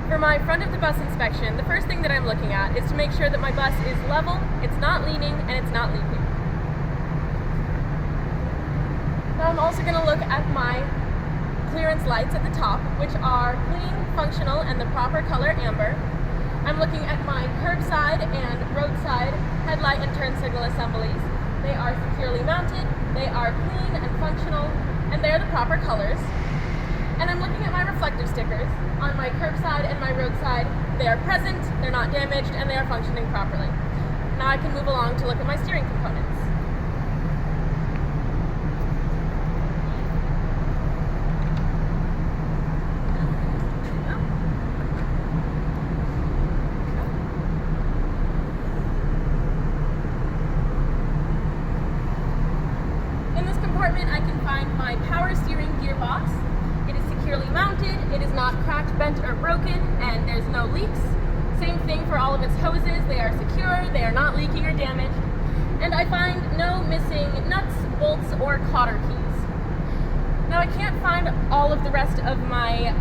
For my front of the bus inspection, the first thing that I'm looking at is to make sure that my bus is level, it's not leaning, and it's not leaking. Now I'm also going to look at my clearance lights at the top, which are clean, functional, and the proper color amber. I'm looking at my curbside and roadside headlight and turn signal assemblies. They are securely mounted, they are clean and functional, and they are the proper colors. And I'm looking at my reflective stickers on my curbside and my roadside. They are present, they're not damaged, and they are functioning properly. Now I can move along to look at my steering components. In this compartment I can find my power steering gearbox. It is securely mounted, it is not cracked, bent, or broken, and there's no leaks. Same thing for all of its hoses, they are secure, they are not leaking or damaged. And I find no missing nuts, bolts, or cotter keys. Now I can't find all of the rest of my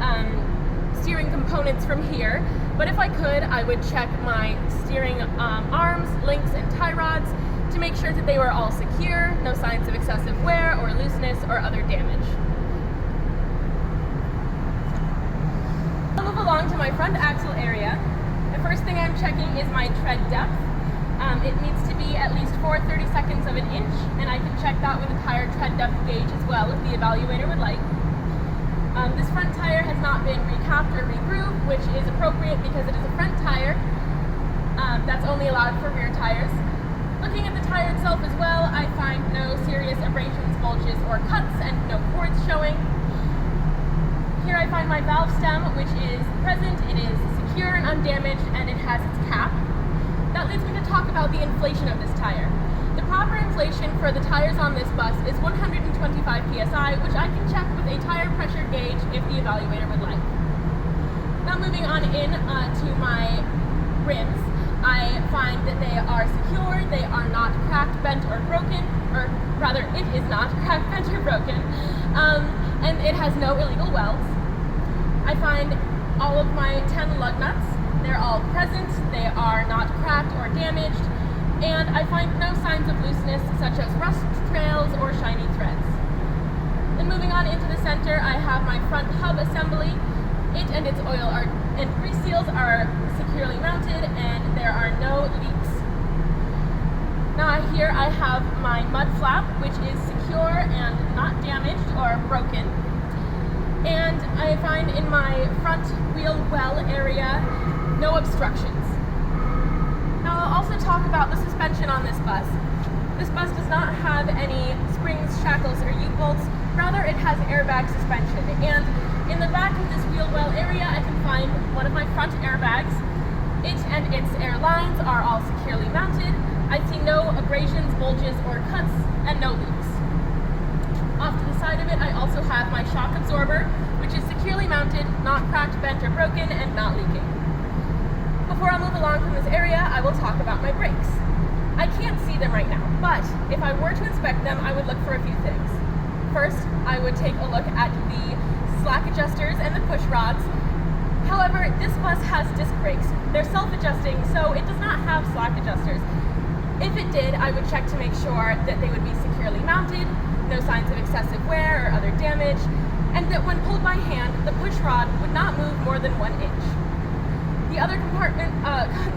steering components from here, but if I could, I would check my steering arms, links, and tie rods to make sure that they were all secure, no signs of excessive wear or looseness or other damage. I'll move along to my front axle area. The first thing I'm checking is my tread depth. It needs to be at least 4/32 of an inch, and I can check that with a tire tread depth gauge as well if the evaluator would like. This front tire has not been recapped or re-grooved, which is appropriate because it is a front tire. That's only allowed for rear tires. Looking at the tire itself as well, I find no serious abrasions, bulges, or cuts, and no cords showing. Here I find my valve stem, which is present, it is secure and undamaged, and it has its cap. That leads me to talk about the inflation of this tire. The proper inflation for the tires on this bus is 125 psi, which I can check with a tire pressure gauge if the evaluator would like. Now moving on in to my rims, I find that they are secure, they are not cracked, bent, or broken, or rather it is not cracked, bent, or broken, and it has no illegal welds. I find all of my 10 lug nuts, they're all present, they are not cracked or damaged, and I find no signs of looseness such as rust trails or shiny threads. Then moving on into the center, I have my front hub assembly. It and its oil and grease seals are securely mounted, and there are no leaks. Now here I have my mud flap, which is secure and not damaged or broken. And I find in my front wheel well area no obstructions. Now I'll also talk about the suspension on this bus. This bus does not have any springs, shackles, or U-bolts. Rather, it has airbag suspension. And in the back of this wheel well area, I can find one of my front airbags. It and its air lines are all securely mounted. I see no abrasions, bulges, or cuts, and no leaks. Off to the side of it, I also have my shock absorber, which is securely mounted, not cracked, bent, or broken, and not leaking. Before I move along from this area, I will talk about my brakes. I can't see them right now, but if I were to inspect them, I would look for a few things. First, I would take a look at the slack adjusters and the push rods. However, this bus has disc brakes. They're self-adjusting, so it does not have slack adjusters. If it did, I would check to make sure that they would be securely mounted, no signs of excessive wear or other damage, and that when pulled by hand, the push rod would not move more than 1 inch. The other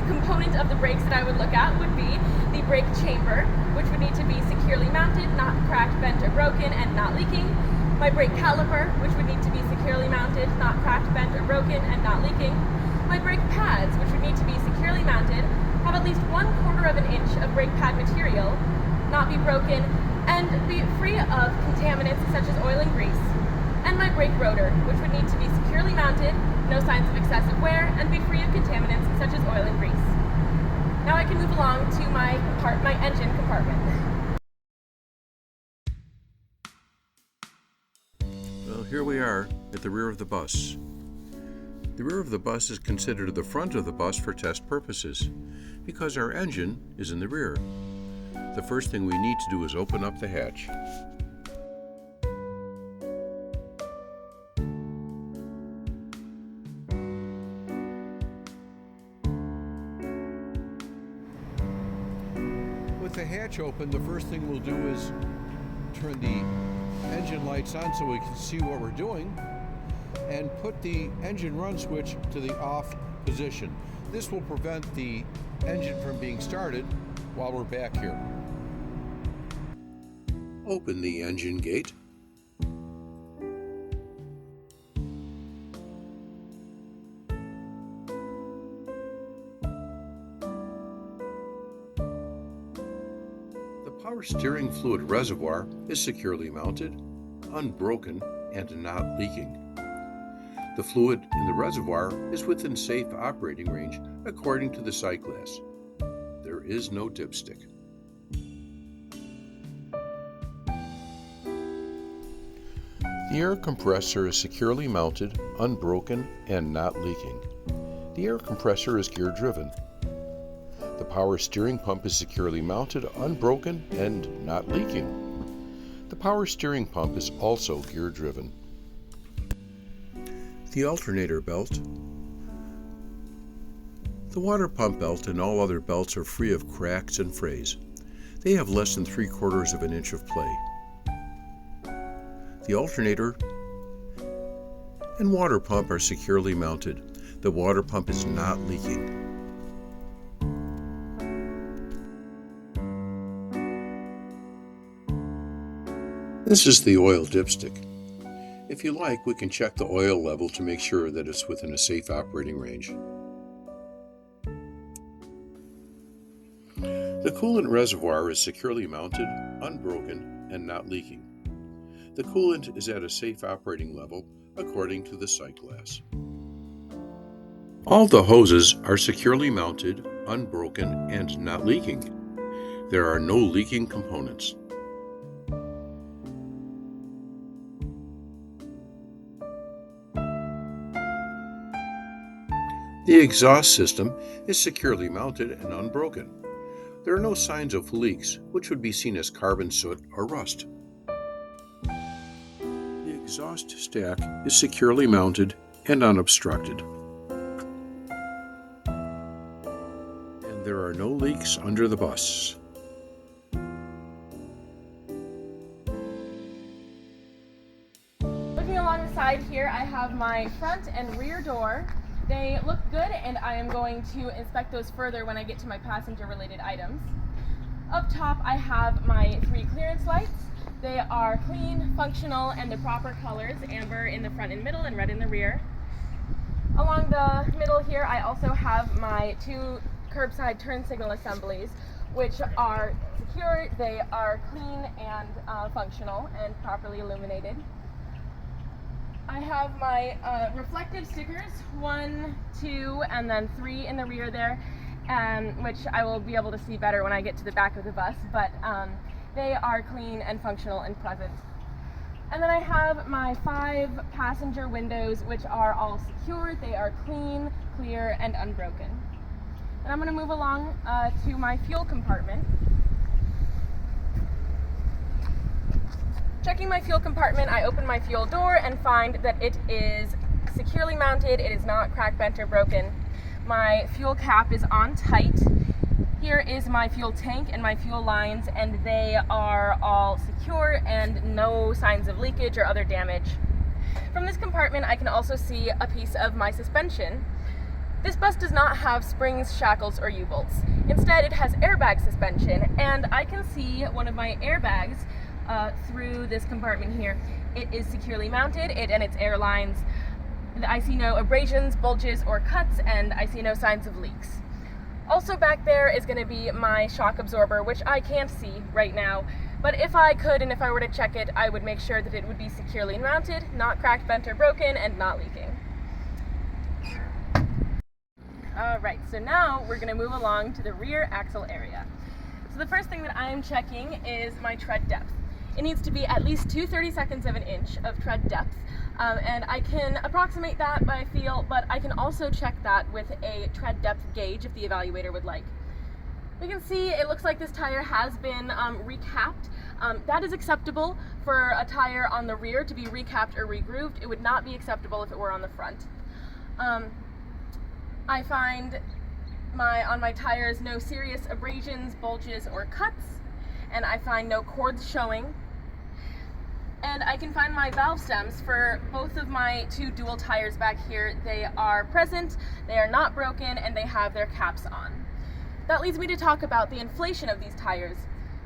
component of the brakes that I would look at would be the brake chamber, which would need to be securely mounted, not cracked, bent, or broken, and not leaking. My brake caliper, which would need to be securely mounted, not cracked, bent, or broken, and not leaking. My brake pads, which would need to be securely mounted, have at least 1/4 of an inch of brake pad material, not be broken, and be free of contaminants such as oil and grease. And my brake rotor, which would need to be securely mounted, no signs of excessive wear, and be free of contaminants such as oil and grease. Now I can move along to my engine compartment. Well, here we are at the rear of the bus. The rear of the bus is considered the front of the bus for test purposes because our engine is in the rear. The first thing we need to do is open up the hatch. With the hatch open, the first thing we'll do is turn the engine lights on so we can see what we're doing, and put the engine run switch to the off position. This will prevent the engine from being started while we're back here. Open the engine gate. The power steering fluid reservoir is securely mounted, unbroken, and not leaking. The fluid in the reservoir is within safe operating range according to the sight glass. There is no dipstick. The air compressor is securely mounted, unbroken, and not leaking. The air compressor is gear driven. The power steering pump is securely mounted, unbroken, and not leaking. The power steering pump is also gear driven. The alternator belt. The water pump belt and all other belts are free of cracks and frays. They have less than 3/4 of an inch of play. The alternator and water pump are securely mounted. The water pump is not leaking. This is the oil dipstick. If you like, we can check the oil level to make sure that it's within a safe operating range. The coolant reservoir is securely mounted, unbroken, and not leaking. The coolant is at a safe operating level according to the sight glass. All the hoses are securely mounted, unbroken, and not leaking. There are no leaking components. The exhaust system is securely mounted and unbroken. There are no signs of leaks, which would be seen as carbon soot or rust. The exhaust stack is securely mounted and unobstructed. And there are no leaks under the bus. Looking along the side here, I have my front and rear door. They look good, and I am going to inspect those further when I get to my passenger-related items. Up top, I have my 3 clearance lights. They are clean, functional, and the proper colors, amber in the front and middle and red in the rear. Along the middle here, I also have my 2 curbside turn signal assemblies, which are secure. They are clean and functional and properly illuminated. I have my reflective stickers, 1, 2, and then 3 in the rear there, which I will be able to see better when I get to the back of the bus, but they are clean and functional and present. And then I have my 5 passenger windows, which are all secured. They are clean, clear, and unbroken. And I'm going to move along to my fuel compartment. Checking my fuel compartment, I open my fuel door and find that it is securely mounted. It is not cracked, bent, or broken. My fuel cap is on tight. Here is my fuel tank and my fuel lines, and they are all secure and no signs of leakage or other damage. From this compartment, I can also see a piece of my suspension. This bus does not have springs, shackles, or U-bolts. Instead, it has airbag suspension, and I can see one of my airbags through this compartment here. It is securely mounted, and its air lines. I see no abrasions, bulges, or cuts, and I see no signs of leaks. Also back there is going to be my shock absorber, which I can't see right now, but if I could and if I were to check it, I would make sure that it would be securely mounted, not cracked, bent, or broken, and not leaking. Alright, so now we're going to move along to the rear axle area. So the first thing that I am checking is my tread depth. It needs to be at least 2/32 of an inch of tread depth, and I can approximate that by feel, but I can also check that with a tread depth gauge if the evaluator would like. We can see it looks like this tire has been recapped. That is acceptable for a tire on the rear to be recapped or regrooved. It would not be acceptable if it were on the front. I find on my tires no serious abrasions, bulges, or cuts, and I find no cords showing. And I can find my valve stems for both of my 2 dual tires back here. They are present, they are not broken, and they have their caps on. That leads me to talk about the inflation of these tires.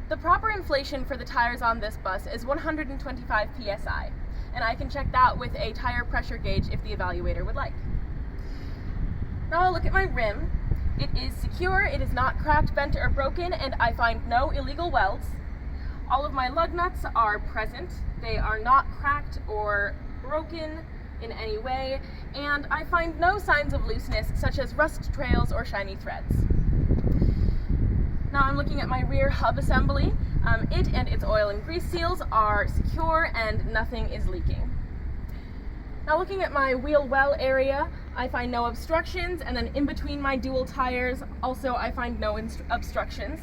The proper inflation for the tires on this bus is 125 psi, and I can check that with a tire pressure gauge if the evaluator would like. Now I'll look at my rim. It is secure, it is not cracked, bent, or broken, and I find no illegal welds. All of my lug nuts are present. They are not cracked or broken in any way, and I find no signs of looseness such as rust trails or shiny threads. Now I'm looking at my rear hub assembly. It and its oil and grease seals are secure and nothing is leaking. Now looking at my wheel well area, I find no obstructions, and then in between my dual tires also I find no obstructions.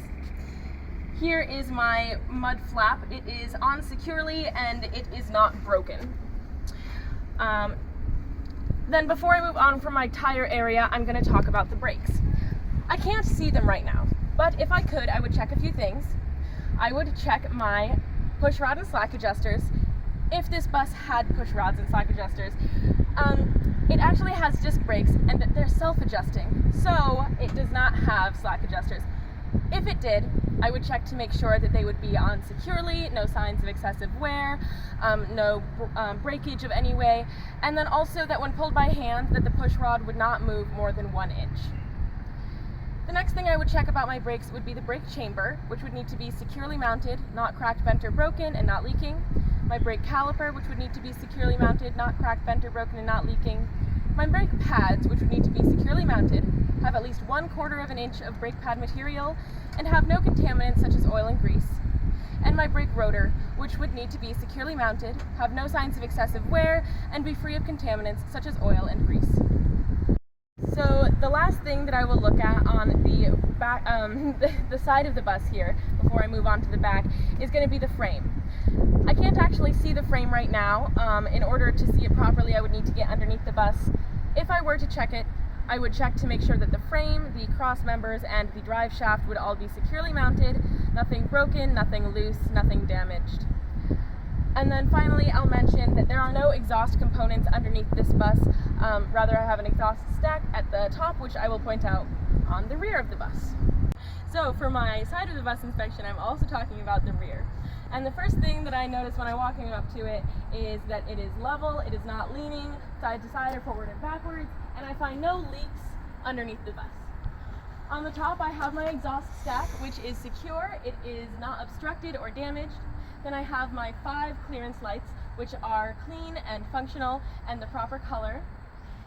Here is my mud flap. It is on securely and it is not broken. Then before I move on from my tire area, I'm going to talk about the brakes. I can't see them right now, but if I could, I would check a few things. I would check my push rod and slack adjusters. If this bus had push rods and slack adjusters, it actually has disc brakes and they're self-adjusting, so it does not have slack adjusters. If it did, I would check to make sure that they would be on securely, no signs of excessive wear, no breakage of any way, and then also that when pulled by hand, that the push rod would not move more than 1 inch. The next thing I would check about my brakes would be the brake chamber, which would need to be securely mounted, not cracked, bent, or broken, and not leaking. My brake caliper, which would need to be securely mounted, not cracked, bent, or broken, and not leaking. My brake pads, which would need to be securely mounted, have at least 1/4 of an inch of brake pad material, and have no contaminants such as oil and grease. And my brake rotor, which would need to be securely mounted, have no signs of excessive wear, and be free of contaminants such as oil and grease. So the last thing that I will look at on the back, the side of the bus here, before I move on to the back, is going to be the frame. I can't actually see the frame right now. In order to see it properly, I would need to get underneath the bus. If I were to check it, I would check to make sure that the frame, the cross members, and the drive shaft would all be securely mounted, nothing broken, nothing loose, nothing damaged. And then finally, I'll mention that there are no exhaust components underneath this bus. Rather, I have an exhaust stack at the top, which I will point out on the rear of the bus. So for my side of the bus inspection, I'm also talking about the rear. And the first thing that I notice when I'm walking up to it is that it is level, it is not leaning side to side or forward and backwards, and I find no leaks underneath the bus. On the top, I have my exhaust stack, which is secure, it is not obstructed or damaged. Then I have my 5 clearance lights, which are clean and functional and the proper color.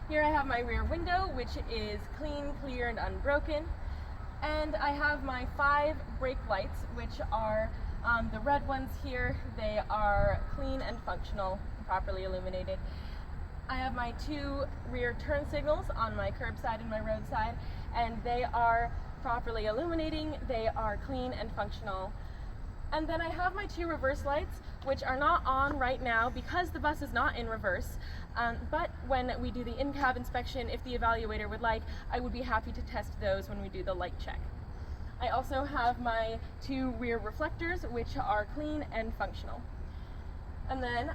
Here I have my rear window, which is clean, clear, and unbroken. And I have my 5 brake lights, which are the red ones here. They are clean and functional, properly illuminated. I have my 2 rear turn signals on my curbside and my roadside, and they are properly illuminating. They are clean and functional. And then I have my 2 reverse lights, which are not on right now because the bus is not in reverse. But when we do the in-cab inspection, if the evaluator would like, I would be happy to test those when we do the light check. I also have my 2 rear reflectors, which are clean and functional. And then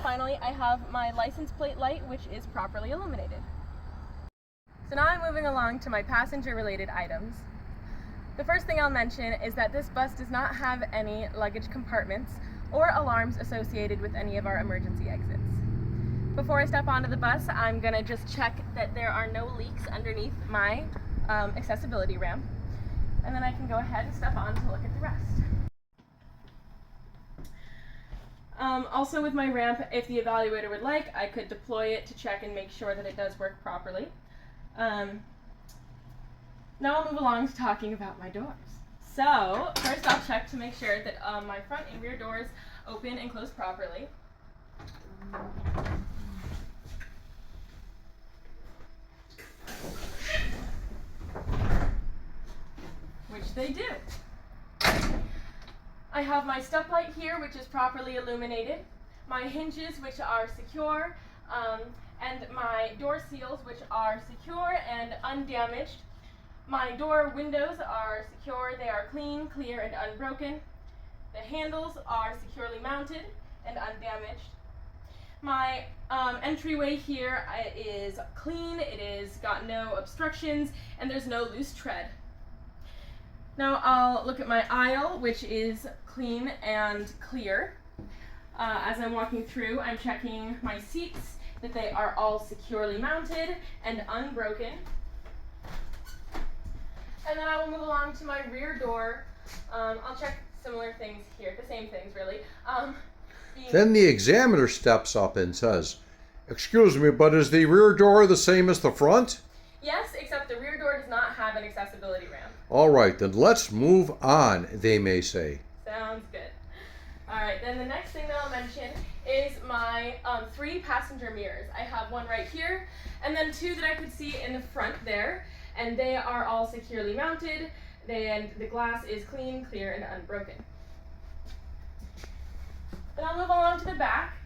finally, I have my license plate light, which is properly illuminated. So now I'm moving along to my passenger-related items. The first thing I'll mention is that this bus does not have any luggage compartments or alarms associated with any of our emergency exits. Before I step onto the bus, I'm going to just check that there are no leaks underneath my accessibility ramp, and then I can go ahead and step on to look at the rest. Also with my ramp, if the evaluator would like, I could deploy it to check and make sure that it does work properly. Now I'll move along to talking about my doors. So first I'll check to make sure that my front and rear doors open and close properly. Which they do. I have my step light here, which is properly illuminated, my hinges, which are secure, and my door seals, which are secure and undamaged. My door windows are secure. They are clean, clear, and unbroken. The handles are securely mounted and undamaged. My entryway here is clean. It is got no obstructions, and there's no loose tread. Now I'll look at my aisle, which is clean and clear. As I'm walking through, I'm checking my seats, that they are all securely mounted and unbroken. And then I will move along to my rear door. I'll check similar things here, the same things really. Then the examiner steps up and says, "Excuse me, but is the rear door the same as the front?" Yes, except the rear door does not have an accessibility ramp. All right, then let's move on, they may say. Sounds good. All right, then the next thing that I'll mention is my 3 passenger mirrors. I have one right here, and then 2 that I could see in the front there, and they are all securely mounted, and the glass is clean, clear, and unbroken. Then I'll move along to the back,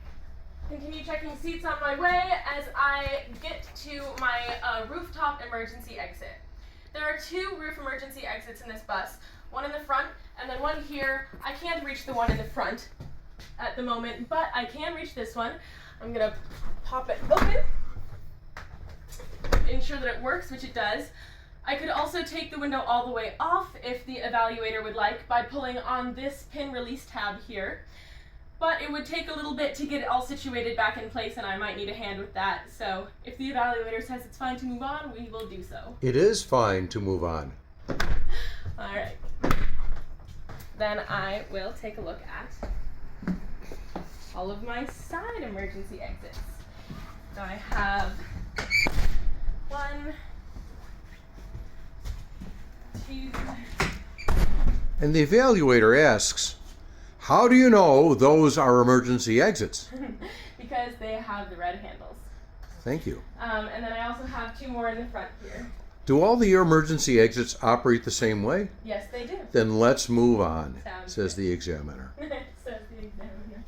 continue checking seats on my way as I get to my rooftop emergency exit. There are 2 roof emergency exits in this bus, one in the front and then one here. I can't reach the one in the front at the moment, but I can reach this one. I'm gonna pop it open, ensure that it works, which it does. I could also take the window all the way off if the evaluator would like by pulling on this pin release tab here. But it would take a little bit to get it all situated back in place, and I might need a hand with that. So if the evaluator says it's fine to move on, we will do so. It is fine to move on. All right. Then I will take a look at all of my side emergency exits. So I have 1, 2. And the evaluator asks, "How do you know those are emergency exits?" Because they have the red handles. Thank you. And then I also have 2 more in the front here. Do all the emergency exits operate the same way? Yes, they do. Then let's move on, Sounds says good. the examiner. Says the examiner.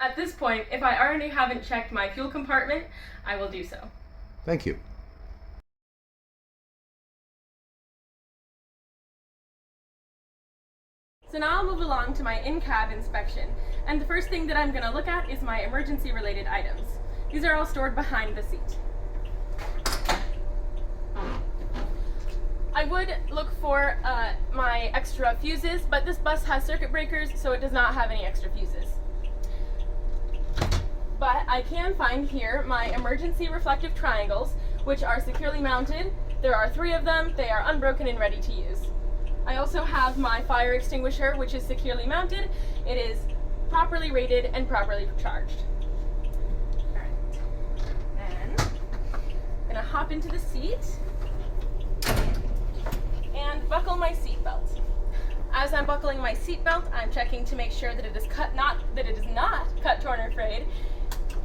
At this point, if I already haven't checked my fuel compartment, I will do so. Thank you. So now I'll move along to my in-cab inspection. And the first thing that I'm going to look at is my emergency related items. These are all stored behind the seat. I would look for my extra fuses, but this bus has circuit breakers, so it does not have any extra fuses. But I can find here my emergency reflective triangles, which are securely mounted. There are 3 of them. They are unbroken and ready to use. I also have my fire extinguisher, which is securely mounted. It is properly rated and properly charged. All right. Then I'm gonna hop into the seat and buckle my seatbelt. As I'm buckling my seatbelt, I'm checking to make sure that it is not cut, torn, or frayed,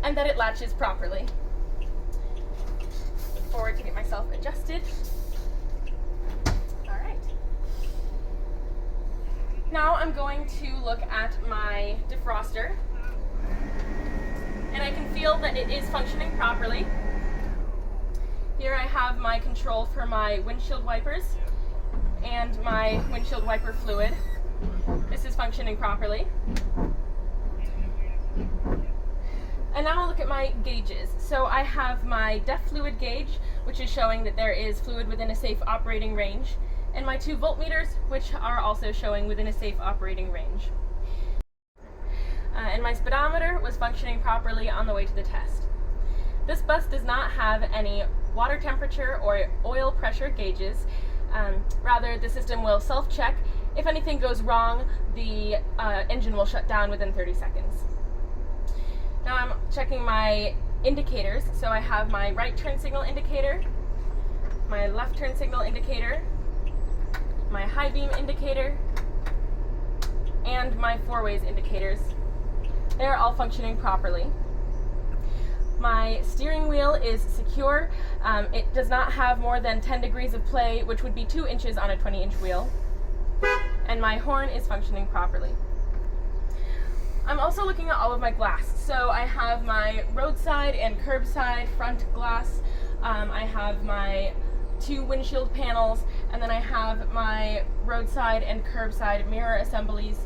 and that it latches properly. Look forward to get myself adjusted. All right. Now I'm going to look at my defroster, and I can feel that it is functioning properly. Here I have my control for my windshield wipers and my windshield wiper fluid. This is functioning properly. And now I'll look at my gauges. So I have my DEF fluid gauge, which is showing that there is fluid within a safe operating range, and my 2 voltmeters, which are also showing within a safe operating range. And my speedometer was functioning properly on the way to the test. This bus does not have any water temperature or oil pressure gauges. Rather, the system will self-check. If anything goes wrong, the engine will shut down within 30 seconds. Now I'm checking my indicators. So I have my right turn signal indicator, my left turn signal indicator, my high beam indicator, and my 4-ways indicators. They're all functioning properly. My steering wheel is secure. It does not have more than 10 degrees of play, which would be 2 inches on a 20-inch wheel. And my horn is functioning properly. I'm also looking at all of my glass. So I have my roadside and curbside front glass. I have my 2 windshield panels, and then I have my roadside and curbside mirror assemblies.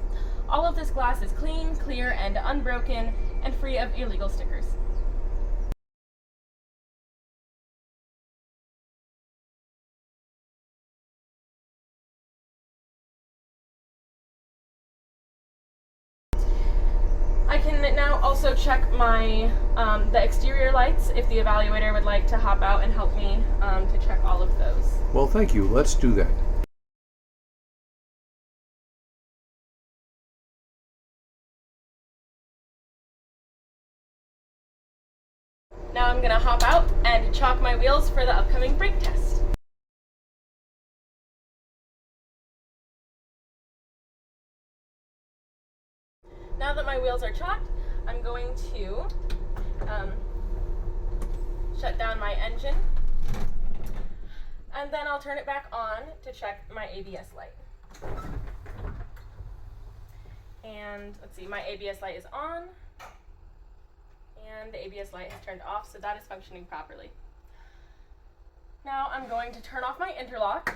All of this glass is clean, clear, and unbroken, and free of illegal stickers. I can now also check my the exterior lights if the evaluator would like to hop out and help me to check all of those. Well, thank you. Let's do that. Now I'm going to hop out and chalk my wheels for the upcoming brake test. Now that my wheels are chalked, I'm going to shut down my engine, and then I'll turn it back on to check my ABS light. And let's see, my ABS light is on, and the ABS light has turned off, so that is functioning properly. Now I'm going to turn off my interlock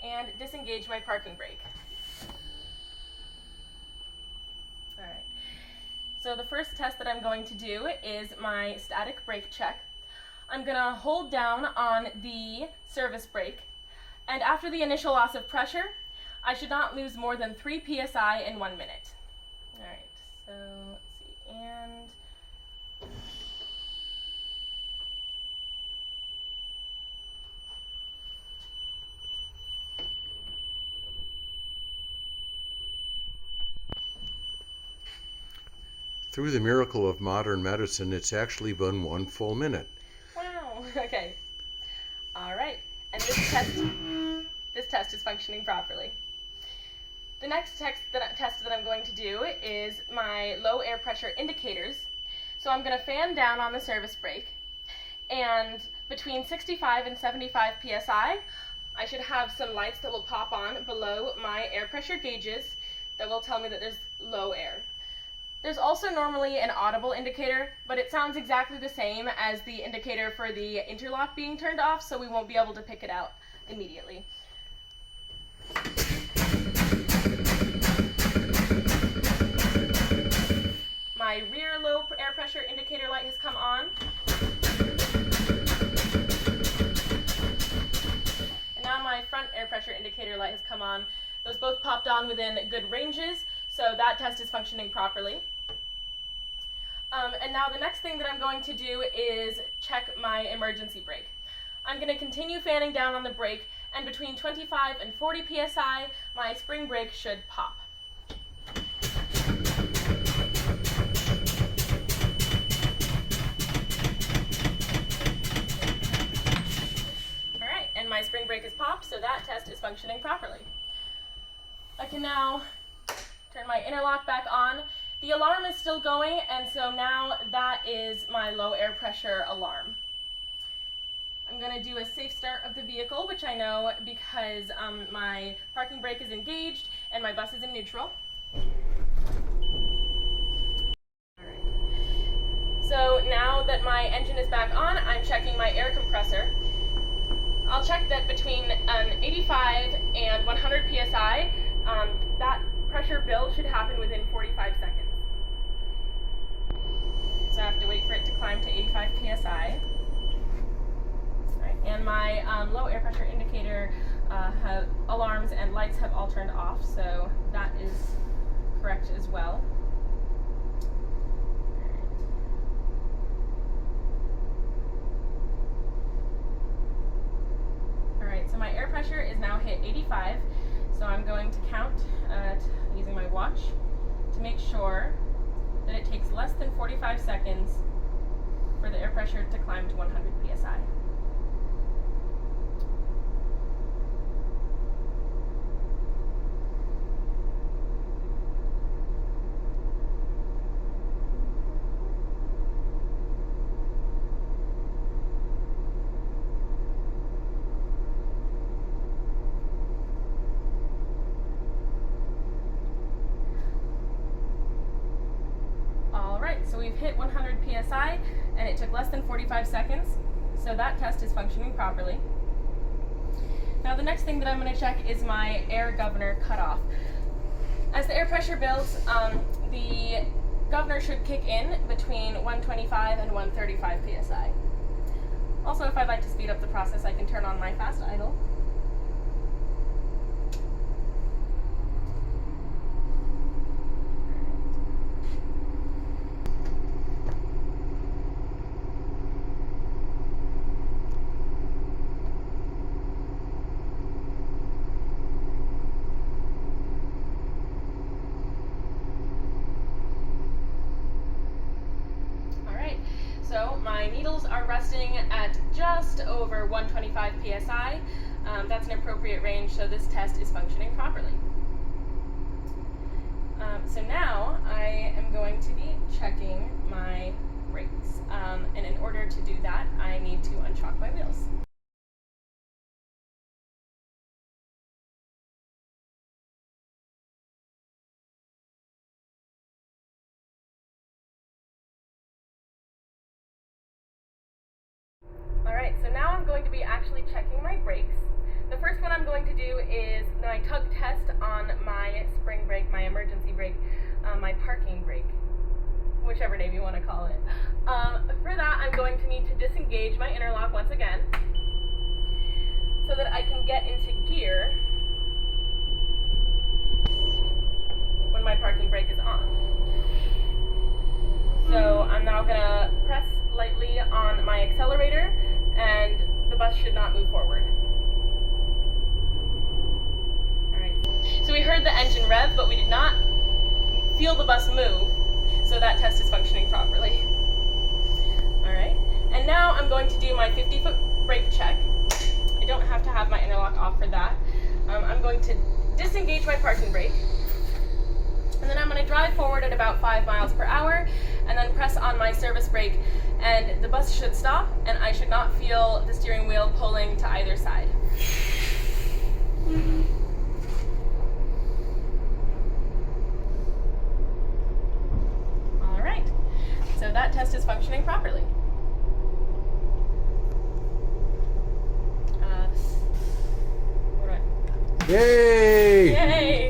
and disengage my parking brake. Alright, so the first test that I'm going to do is my static brake check. I'm going to hold down on the service brake, and after the initial loss of pressure, I should not lose more than 3 psi in 1 minute. Alright, so let's see, and Through the miracle of modern medicine, it's actually been 1 full minute. wow, okay. Alright, and this test is functioning properly. The next test that I'm going to do is my low air pressure indicators. So I'm going to fan down on the service brake, and between 65 and 75 psi, I should have some lights that will pop on below my air pressure gauges that will tell me that there's low air. There's also normally an audible indicator, but it sounds exactly the same as the indicator for the interlock being turned off, so we won't be able to pick it out immediately. My rear low air pressure indicator light has come on. And now my front air pressure indicator light has come on. Those both popped on within good ranges, so that test is functioning properly. And now the next thing that I'm going to do is check my emergency brake. I'm going to continue fanning down on the brake, and between 25 and 40 psi, my spring brake should pop. Alright, and my spring brake is popped, so that test is functioning properly. I can now turn my interlock back on. The alarm is still going, and so now that is my low air pressure alarm. I'm going to do a safe start of the vehicle, which I know because my parking brake is engaged and my bus is in neutral. Alright. So now that my engine is back on, I'm checking my air compressor. I'll check that between 85 and 100 psi, that pressure build should happen within 45 seconds. So I have to wait for it to climb to 85 psi. Right. And my low air pressure indicator alarms and lights have all turned off, so that is correct as well. Alright, so my air pressure is now hit 85, so I'm going to count using my watch to make sure that it takes less than 45 seconds for the air pressure to climb to 100 psi. So we've hit 100 psi, and it took less than 45 seconds. So that test is functioning properly. Now the next thing that I'm going to check is my air governor cutoff. As the air pressure builds, the governor should kick in between 125 and 135 psi. Also, if I'd like to speed up the process, I can turn on my fast idle. So my needles are resting at just over 125 psi. That's an appropriate range, so this test is functioning properly. So now I am going to be checking my brakes. And in order to do that, I need to unshock my wheels. Alright, so now I'm going to be actually checking my brakes. The first one I'm going to do is my tug test on my spring brake, my emergency brake, my parking brake, whichever name you want to call it. For that, I'm going to need to disengage my interlock once again so that I can get into gear when my parking brake is on. So I'm now going to press lightly on my accelerator and the bus should not move forward. Alright, so we heard the engine rev, but we did not feel the bus move, so that test is functioning properly. Alright, and now I'm going to do my 50-foot brake check. I don't have to have my interlock off for that. I'm going to disengage my parking brake, and then I'm going to drive forward at about 5 miles per hour, and then press on my service brake, and the bus should stop, and I should not feel the steering wheel pulling to either side. All right, so that test is functioning properly. Yay! Yay!